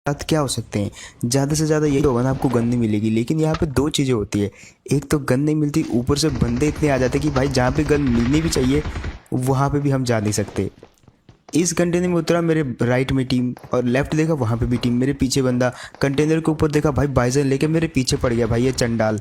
साथ क्या हो सकते हैं, ज़्यादा से ज़्यादा यही होगा ना, आपको गन नहीं मिलेगी। लेकिन यहाँ पे दो चीज़ें होती है, एक तो गन नहीं मिलती, ऊपर से बंदे इतने आ जाते कि भाई जहाँ पे गन मिलनी भी चाहिए वहाँ पे भी हम जा नहीं सकते। इस कंटेनर में उतरा, मेरे राइट में टीम और लेफ्ट देखा वहाँ पे भी टीम, मेरे पीछे बंदा, कंटेनर के ऊपर देखा भाई बाइजन लेके मेरे पीछे पड़ गया भाई ये चंडाल।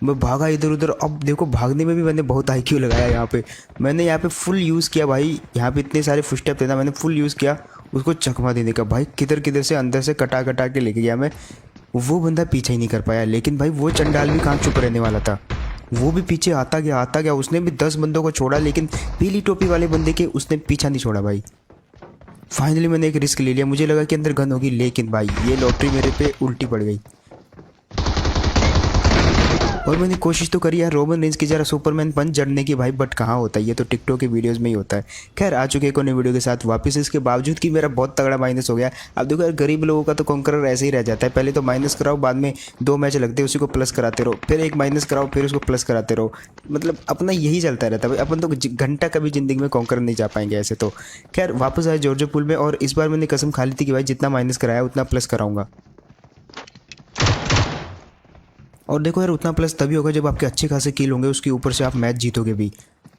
मैं भागा इधर उधर। अब देखो भागने में भी मैंने बहुत आईक्यू लगाया यहाँ पे, मैंने यहाँ पे फुल यूज़ किया भाई, यहाँ पे इतने सारे फुटस्टेप थे ना, मैंने फुल यूज़ किया उसको चकमा देने का। भाई किधर किधर से अंदर से कटा कटा के लेके गया मैं, वो बंदा पीछे ही नहीं कर पाया। लेकिन भाई वो चंडाल भी कहाँ चुप रहने वाला था, वो भी पीछे आता गया, उसने भी 10 बंदों को छोड़ा लेकिन पीली टोपी वाले बंदे के उसने पीछा नहीं छोड़ा भाई। फाइनली मैंने एक रिस्क ले लिया, मुझे लगा कि अंदर गन होगी, लेकिन भाई ये लॉटरी मेरे पे उल्टी पड़ गई। और मैंने कोशिश तो करी यार रोमन रेंज की जरा सुपरमैन पंच जड़ने की भाई, बट कहाँ होता है, ये तो टिकटॉक के वीडियोस में ही होता है। खैर आ चुके एक नई वीडियो के साथ वापस, इसके बावजूद कि मेरा बहुत तगड़ा माइनस हो गया। अब देखो यार गरीब लोगों का तो कॉन्करर ऐसे ही रह जाता है, पहले तो माइनस कराओ, बाद में 2 मैच लगते हैं उसी को प्लस कराते रहो, फिर एक माइनस कराओ फिर उसको प्लस कराते रहो, मतलब अपना यही चलता रहता है भाई। अपन तो घंटा कभी ज़िंदगी में कॉन्करर नहीं जा पाएंगे ऐसे तो। खैर वापस आए जॉर्जो पुल में, और इस बार मैंने कसम खा ली थी कि भाई जितना माइनस कराया उतना प्लस कराऊंगा। और देखो यार उतना प्लस तभी होगा जब आपके अच्छे खासे किल होंगे, उसके ऊपर से आप मैच जीतोगे भी।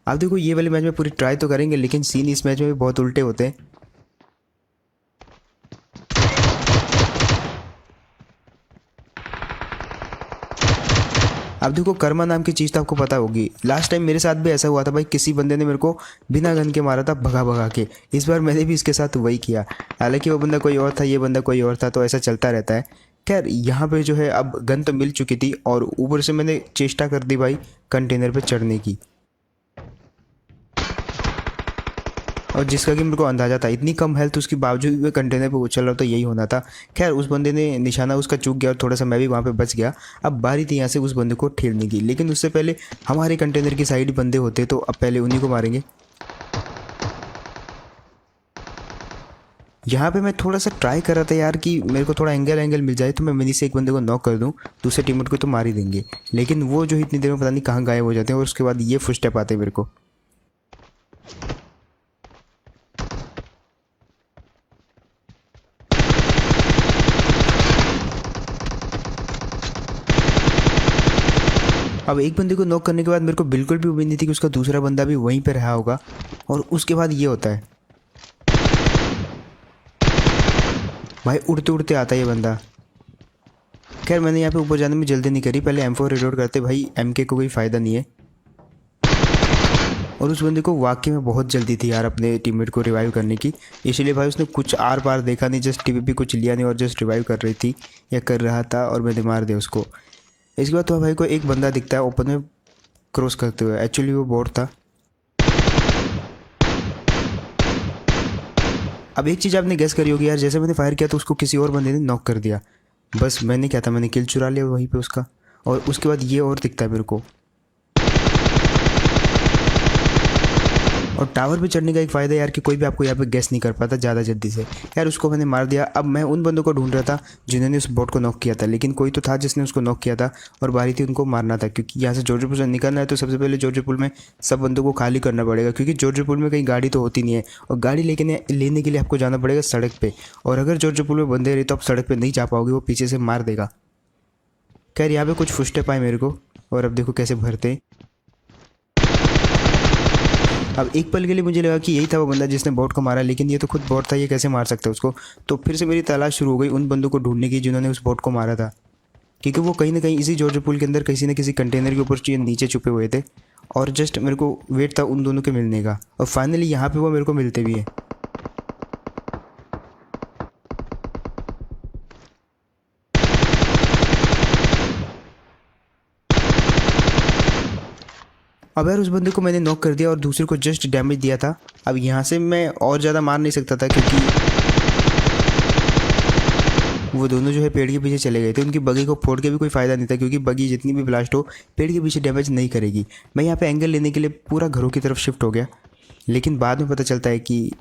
आप देखो ये वाले मैच में पूरी ट्राई तो करेंगे, लेकिन सीन इस मैच में भी बहुत उल्टे होते हैं। अब देखो कर्मा नाम की चीज़ तो आपको पता होगी, लास्ट टाइम मेरे साथ भी ऐसा हुआ था भाई, किसी बंदे ने मेरे को बिना गन के मारा था भगा भगा के। इस बार मैंने भी इसके साथ वही किया, हालांकि वो बंदा कोई और था, ये बंदा कोई और था, तो ऐसा चलता रहता है। खैर यहाँ पे जो है अब गन तो मिल चुकी थी, और ऊपर से मैंने चेष्टा कर दी भाई कंटेनर पे चढ़ने की, और जिसका कि मेरे को अंदाजा था इतनी कम हेल्थ उसके बावजूद भी कंटेनर पे उछल रहा, तो यही होना था। खैर उस बंदे ने निशाना उसका चूक गया और थोड़ा सा मैं भी वहाँ पे बच गया। अब बारी थी यहाँ से उस बंदे को ठेलने की, लेकिन उससे पहले हमारे कंटेनर की साइड बंदे होते, तो अब पहले उन्हीं को मारेंगे। यहाँ पे मैं थोड़ा सा ट्राई कर रहा था यार कि मेरे को थोड़ा एंगल मिल जाए तो मैं मिनी से एक बंदे को नॉक कर दूँ, दूसरे टीममेट को तो मार ही देंगे। लेकिन वो जो इतनी देर में पता नहीं कहाँ गायब हो जाते हैं, और उसके बाद ये फुट स्टेप आते हैं मेरे को। अब एक बंदे को नॉक करने के बाद मेरे को बिल्कुल भी उम्मीद नहीं थी कि उसका दूसरा बंदा भी वहीं पे रहा होगा, और उसके बाद ये होता है भाई, उड़ते उड़ते आता है ये बंदा। खैर मैंने यहाँ पे ऊपर जाने में जल्दी नहीं करी, पहले M4 रिलोड करते भाई, MK को कोई फ़ायदा नहीं है। और उस बंदे को वाकई में बहुत जल्दी थी यार अपने टीममेट को रिवाइव करने की, इसलिए भाई उसने कुछ आर पार देखा नहीं, जस्ट TPP कुछ लिया नहीं और जस्ट रिवाइव कर रही थी या कर रहा था, और मैंने मार दिया उसको। इसके बाद तो भाई को एक बंदा दिखता है ओपन में क्रॉस करते हुए, एक्चुअली वो बोट था। अब एक चीज़ आपने गेस करी होगी यार, जैसे मैंने फायर किया तो उसको किसी और बंदे ने नॉक कर दिया। बस मैंने क्या था, मैंने किल चुरा लिया वहीं पे उसका, और उसके बाद ये और दिखता है मेरे को। और टावर पे चढ़ने का एक फ़ायदा यार कि कोई भी आपको यहाँ पे गेस नहीं कर पाता ज़्यादा जल्दी से। यार उसको मैंने मार दिया। अब मैं उन बंदों को ढूंढ रहा था जिन्होंने उस बोट को नॉक किया था, लेकिन कोई तो था जिसने उसको नॉक किया था, और बारी थी उनको मारना था, क्योंकि यहाँ से जॉर्जो पुल से निकलना है तो सबसे पहले जॉर्जो पुल में सब बंदों को खाली करना पड़ेगा, क्योंकि जॉर्जो पुल में कहीं गाड़ी तो होती नहीं है, और गाड़ी लेने के लिए आपको जाना पड़ेगा सड़क पर, और अगर जॉर्जो पुल में बंदे रहे तो आप सड़क पर नहीं जा पाओगे, वो पीछे से मार देगा। खैर यहाँ पे कुछ फुटस्टेप आए मेरे को, और अब देखो कैसे भरते। अब एक पल के लिए मुझे लगा कि यही था वो बंदा जिसने बॉट को मारा, लेकिन ये तो खुद बॉट था, ये कैसे मार सकता है उसको। तो फिर से मेरी तलाश शुरू हो गई उन बंदों को ढूंढने की जिन्होंने उस बॉट को मारा था, क्योंकि वो कहीं ना कहीं इसी जॉर्जो पुल के अंदर किसी न किसी कंटेनर के ऊपर नीचे छुपे हुए थे, और जस्ट मेरे को वेट था उन दोनों के मिलने का, और फाइनली यहाँ पर वो मेरे को मिलते भी हैं। अब यार उस बंदे को मैंने नॉक कर दिया और दूसरे को जस्ट डैमेज दिया था। अब यहाँ से मैं और ज़्यादा मार नहीं सकता था, क्योंकि वो दोनों जो है पेड़ के पीछे चले गए थे, उनकी बगी को फोड़ के भी कोई फ़ायदा नहीं था, क्योंकि बगी जितनी भी ब्लास्ट हो पेड़ के पीछे डैमेज नहीं करेगी। मैं यहाँ पे एंगल लेने के लिए पूरा घरों की तरफ शिफ्ट हो गया, लेकिन बाद में पता चलता है कि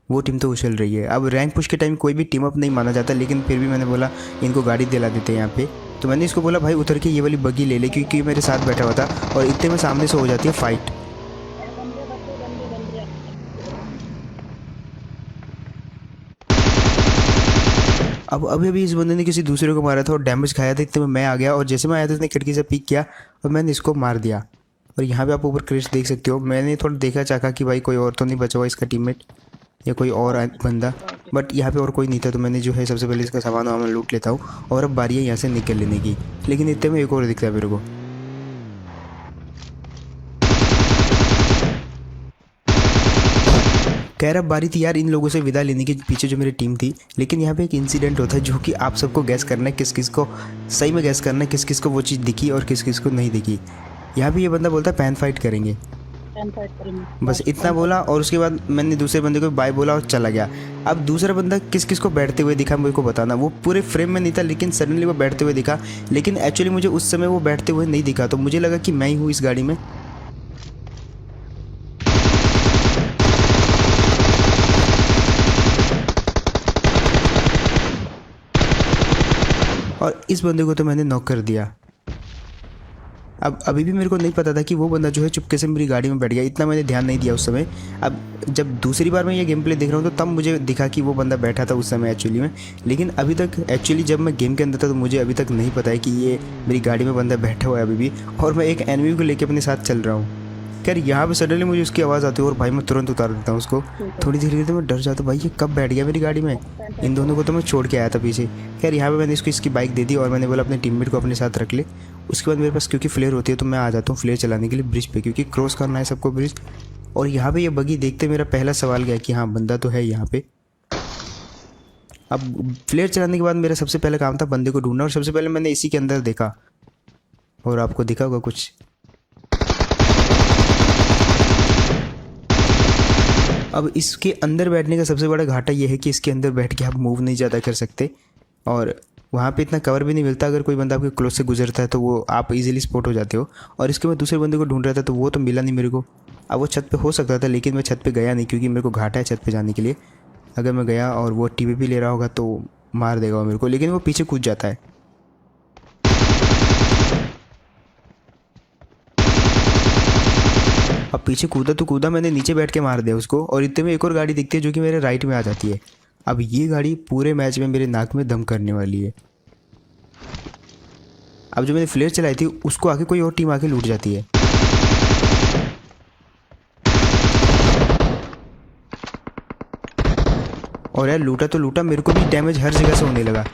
वो टीम तो उछल रही है। अब रैंक पुश के टाइम कोई भी टीम अप नहीं माना जाता, लेकिन फिर भी मैंने बोला इनको गाड़ी दिला देते हैं यहाँ पे। तो मैंने इसको बोला भाई उतर के ये वाली बग्गी ले ले, क्योंकि मेरे साथ बैठा हुआ था, और इतने में सामने से हो जाती है फाइट। अब अभी अभी इस बंदे ने किसी दूसरे को मारा था और डैमेज खाया था, इतने में मैं आ गया और जैसे मैं आया था इसने खिड़की से पीक किया और मैंने इसको मार दिया। और यहाँ पे आप ऊपर क्रेश देख सकते हो, मैंने थोड़ा देखा चाहा कि भाई कोई और तो नहीं बचा हुआ इसका टीममेट या कोई और बंदा, बट यहाँ पे और कोई नहीं था। तो मैंने जो है सबसे पहले इसका सामान वामान लूट लेता हूँ और अब बारी है यहाँ से निकल लेने की। लेकिन इतने में एक और दिखता है मेरे को। खैर अब बारी थी यार इन लोगों से विदा लेने की, पीछे जो मेरी टीम थी। लेकिन यहाँ पे एक इंसिडेंट होता है जो कि आप सबको गैस करना है, किस किस को सही में गैस करना है, किस किस को वो चीज़ दिखी और किस किस को नहीं दिखी। यहाँ पे ये बंदा बोलता है पैन फाइट करेंगे, बस इतना बोला और उसके बाद मैंने दूसरे बंदे को बाय बोला और चला गया। अब दूसरा बंदा किस किस को बैठते हुए दिखा मेरे को बताना। वो पूरे फ्रेम में नहीं था लेकिन सडनली वो बैठते हुए दिखा, लेकिन एक्चुअली मुझे उस समय वो बैठते हुए नहीं दिखा, तो मुझे लगा कि मैं ही हूँ इस गाड़ी में। और इस बंदे को तो मैंने नॉक कर दिया। अब अभी भी मेरे को नहीं पता था कि वो बंदा जो है चुपके से मेरी गाड़ी में बैठ गया, इतना मैंने ध्यान नहीं दिया उस समय। अब जब दूसरी बार मैं ये गेम प्ले देख रहा हूँ तो तब मुझे दिखा कि वो बंदा बैठा था उस समय एक्चुअली में। लेकिन अभी तक एक्चुअली जब मैं गेम के अंदर था तो मुझे अभी तक नहीं पता है कि ये मेरी गाड़ी में बंदा बैठा हुआ है अभी भी, और मैं एक एनिमी को लेकर अपने साथ चल रहा हूँ। खैर यहाँ पे सडनली मुझे उसकी आवाज़ आती है और भाई मैं तुरंत उतार देता हूँ उसको। थोड़ी देर के लिए तो मैं डर जाता हूँ, भाई ये कब बैठ गया मेरी गाड़ी में। इन दोनों को तो मैं छोड़ के आया था पीछे। खैर यहाँ पे मैंने इसको इसकी बाइक दे दी और मैंने बोला अपने टीममेट को अपने साथ रख ले। उसके बाद मेरे पास क्योंकि फ्लेयर होती है तो मैं आ जाता हूँ फ्लेयर चलाने के लिए ब्रिज पे, क्योंकि क्रॉस करना है सबको ब्रिज। और यहाँ पे ये बगी देखते मेरा पहला सवाल गया कि हाँ बंदा तो है यहाँ पे। अब फ्लेयर चलाने के बाद मेरा सबसे पहला काम था बंदे को ढूंढना, और सबसे पहले मैंने इसी के अंदर देखा और आपको दिखा होगा कुछ। अब इसके अंदर बैठने का सबसे बड़ा घाटा यह है कि इसके अंदर बैठ के आप मूव नहीं ज़्यादा कर सकते और वहाँ पे इतना कवर भी नहीं मिलता। अगर कोई बंदा आपके क्लोज से गुजरता है तो वो आप इजीली स्पॉट हो जाते हो। और इसके बाद दूसरे बंदे को ढूंढ रहा था तो वो तो मिला नहीं मेरे को। अब वो छत पे हो सकता था लेकिन मैं छत पे गया नहीं क्योंकि मेरे को घाटा है छत पे जाने के लिए। अगर मैं गया और वो टीपीपी ले रहा होगा तो मार देगा वो मेरे को, लेकिन वो पीछे कूद जाता है। अब पीछे कूदा तो कूदा, मैंने नीचे बैठ के मार दिया उसको। और इतने में एक और गाड़ी दिखती है जो कि मेरे राइट में आ जाती है। अब ये गाड़ी पूरे मैच में मेरे नाक में दम करने वाली है। अब जो मैंने फ्लेयर चलाई थी उसको आके कोई और टीम आके लूट जाती है। और यार लूटा तो लूटा, मेरे को भी डैमेज हर जगह से होने लगा।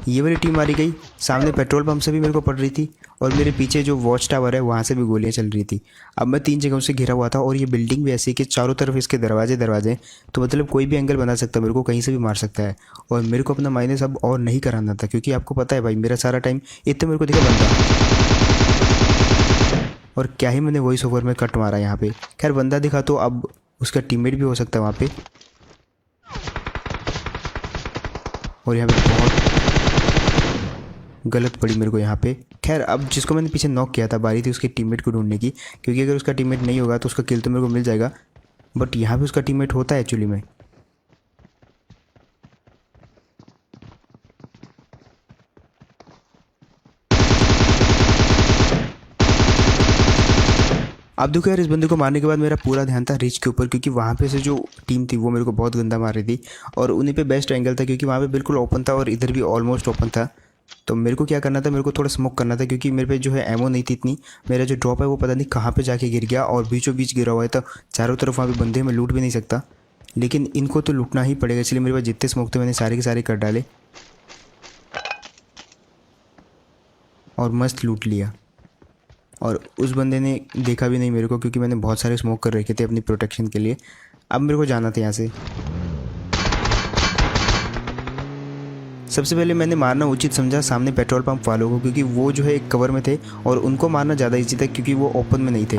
ये वाली टीम मारी गई, सामने पेट्रोल पंप से भी मेरे को पड़ रही थी और मेरे पीछे जो वॉच टावर है वहाँ से भी गोलियाँ चल रही थी। अब मैं 3 जगहों से घिरा हुआ था और ये बिल्डिंग भी ऐसी कि चारों तरफ इसके दरवाजे दरवाजे, तो मतलब कोई भी एंगल बना सकता है, मेरे को कहीं से भी मार सकता है। और मेरे को अपना माइनस अब और नहीं कराना था क्योंकि आपको पता है भाई मेरा सारा टाइम इतने मेरे को दिखा बंदा, और क्या ही मैंने वॉइस ओवर में कट मारा यहाँ पे। खैर बंदा दिखा तो अब उसका टीममेट भी हो सकता है वहाँ पे। और यहाँ पे बहुत गलत पड़ी मेरे को यहाँ पे। खैर अब जिसको मैंने पीछे नॉक किया था बारी थी उसके टीममेट को ढूंढने की, क्योंकि अगर उसका टीममेट नहीं होगा तो उसका किल तो मेरे को मिल जाएगा, बट यहाँ पे उसका टीममेट होता है एक्चुअली में। अब देखो यार इस बंदे को मारने के बाद मेरा पूरा ध्यान था रिच के ऊपर, क्योंकि वहाँ पे से जो टीम थी वो मेरे को बहुत गंदा मार रही थी और उन्हीं पे बेस्ट एंगल था क्योंकि वहाँ पे बिल्कुल ओपन था और इधर भी ऑलमोस्ट ओपन था। तो मेरे को क्या करना था, मेरे को थोड़ा स्मोक करना था क्योंकि मेरे पे जो है एमो नहीं थी इतनी। मेरा जो ड्रॉप है वो पता नहीं कहाँ पे जाके गिर गया और बीचों बीच गिरा हुआ है, तो चारों तरफ वहाँ पे बंदे मैं लूट भी नहीं सकता, लेकिन इनको तो लूटना ही पड़ेगा। इसलिए मेरे पास जितने स्मोक थे मैंने सारे के सारे कर डाले और मस्त लूट लिया। और उस बंदे ने देखा भी नहीं मेरे को क्योंकि मैंने बहुत सारे स्मोक कर रखे थे अपनी प्रोटेक्शन के लिए। अब मेरे को जाना था यहाँ से। सबसे पहले मैंने मारना उचित समझा सामने पेट्रोल पंप वालों को, क्योंकि वो जो है एक कवर में थे और उनको मारना ज़्यादा ईजी था क्योंकि वो ओपन में नहीं थे।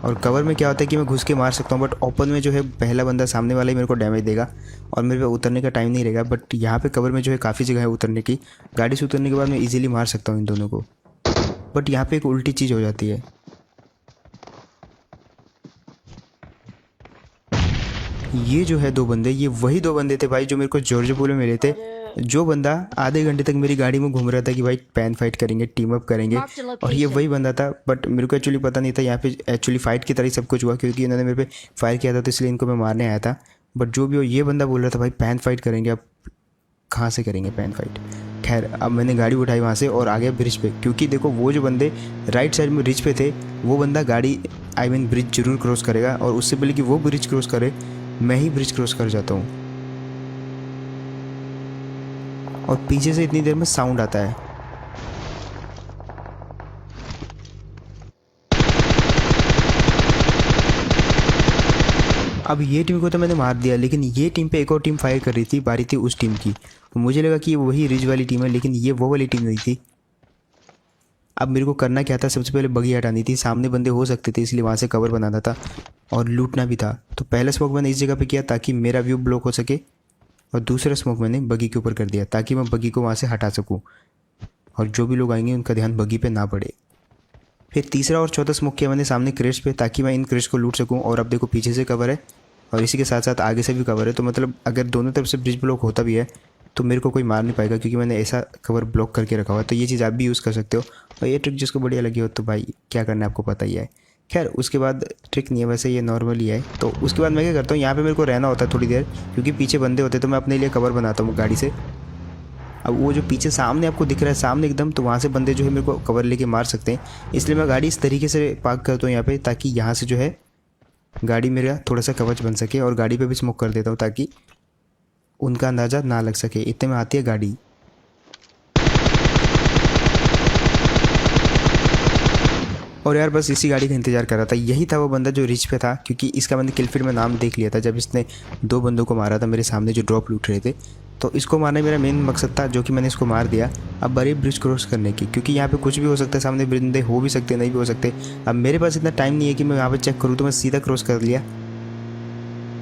और कवर में क्या होता है कि मैं घुस के मार सकता हूँ, बट ओपन में जो है पहला बंदा सामने वाला ही मेरे को डैमेज देगा और मेरे पे उतरने का टाइम नहीं रहेगा। बट यहाँ पे कवर में जो है काफ़ी जगह है उतरने की, गाड़ी से उतरने के बाद मैं ईजिली मार सकता हूँ इन दोनों को। बट यहाँ पे एक उल्टी चीज़ हो जाती है। ये जो है 2 बंदे, ये वही 2 बंदे थे भाई जो मेरे को जॉर्ज पोलो में मिले थे। जो बंदा आधे घंटे तक मेरी गाड़ी में घूम रहा था कि भाई पैन फाइट करेंगे, टीम अप करेंगे, और ये वही बंदा था। बट मेरे को एक्चुअली पता नहीं था यहाँ पे एक्चुअली फ़ाइट की तरह ही सब कुछ हुआ क्योंकि इन्होंने मेरे पे फायर किया था, तो इसलिए इनको मैं मारने आया था। बट जो भी हो, ये बंदा बोल रहा था भाई पैन फाइट करेंगे। अब कहाँ से करेंगे पैन फाइट। खैर अब मैंने गाड़ी उठाई वहाँ से और आ गया ब्रिज पे, क्योंकि देखो वो जो बंदे राइट साइड में ब्रिज पे थे वो बंदा गाड़ी ब्रिज जरूर क्रॉस करेगा, और उससे पहले कि वो ब्रिज क्रॉस करे मैं ही ब्रिज क्रॉस कर जाता हूँ। और पीछे से इतनी देर में साउंड आता है। अब ये टीम को तो मैंने मार दिया, लेकिन ये टीम पे एक और टीम फायर कर रही थी, बारी थी उस टीम की। मुझे लगा कि वही रिज वाली टीम है, लेकिन ये वो वाली टीम नहीं थी। अब मेरे को करना क्या था, सबसे पहले बगी हटानी थी। सामने बंदे हो सकते थे इसलिए वहाँ से कवर बनाना था और लूटना भी था। तो पहला स्मोक मैंने इस जगह पे किया ताकि मेरा व्यू ब्लॉक हो सके, और दूसरा स्मोक मैंने बगी के ऊपर कर दिया ताकि मैं बगी को वहाँ से हटा सकूँ और जो भी लोग आएंगे उनका ध्यान बगी पे ना पड़े। फिर तीसरा और चौथा स्मोक किया मैंने सामने क्रेस्ट पे ताकि मैं इन क्रेस्ट को लूट सकूँ। और अब देखो पीछे से कवर है और इसी के साथ साथ आगे से भी कवर है, तो मतलब अगर दोनों तरफ से ब्रिज ब्लॉक होता भी है तो मेरे को कोई मार नहीं पाएगा, क्योंकि मैंने ऐसा कवर ब्लॉक करके रखा हुआ है। तो ये चीज़ आप भी यूज़ कर सकते हो, और ये ट्रिक जिसको बढ़िया लगी हो तो भाई क्या करना है आपको पता ही है। खैर उसके बाद ट्रिक नहीं है वैसे, ये नॉर्मल ही है। तो उसके बाद मैं क्या करता हूँ, यहाँ पे मेरे को रहना होता है थोड़ी देर, क्योंकि पीछे बंदे होते तो मैं अपने लिए कवर बनाता हूँ गाड़ी से। अब वो जो पीछे सामने आपको दिख रहा है सामने एकदम, तो वहाँ से बंदे जो है मेरे को कवर लेके मार सकते हैं, इसलिए मैं गाड़ी इस तरीके से पार्क करता हूँ यहाँ पे, ताकि यहाँ से जो है गाड़ी मेरा थोड़ा सा कवच बन सके। और गाड़ी पे भी स्मोक कर देता हूँ ताकि उनका अंदाज़ा ना लग सके। इतने में आती है गाड़ी। और यार बस इसी गाड़ी का इंतज़ार कर रहा था। यही था वो बंदा जो रिच पे था, क्योंकि इसका मैंने किलफील्ड में नाम देख लिया था जब इसने दो बंदों को मारा था मेरे सामने जो ड्रॉप लूट रहे थे। तो इसको मारना मेरा मेन मकसद था, जो कि मैंने इसको मार दिया। अब बड़ी ब्रिज क्रॉस करने की, क्योंकि यहाँ पे कुछ भी हो सकता है, सामने बंदे हो भी सकते नहीं भी हो सकते। अब मेरे पास इतना टाइम नहीं है कि मैं यहाँ पर चेक करूँ, तो मैं सीधा क्रॉस कर लिया।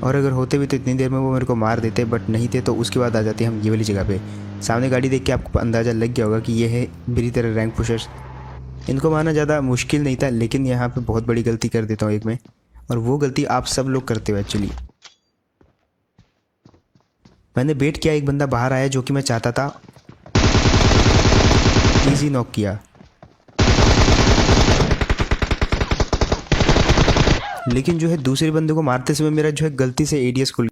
और अगर होते भी तो इतनी देर में वो मेरे को मार देते, बट नहीं थे। तो उसके बाद आ जाते हम ये वाली जगह पे। सामने गाड़ी देख के आपको अंदाज़ा लग गया होगा कि ये है मेरी तरह रैंक पुशर्स। इनको मारना ज़्यादा मुश्किल नहीं था, लेकिन यहाँ पे बहुत बड़ी गलती कर देता हूँ एक में, और वो गलती आप सब लोग करते हो एक्चुअली। मैंने वेट किया, एक बंदा बाहर आया जो कि मैं चाहता था, इजी नॉक किया। लेकिन जो है दूसरे बंदे को मारते समय मेरा जो है गलती से एडीएस खुल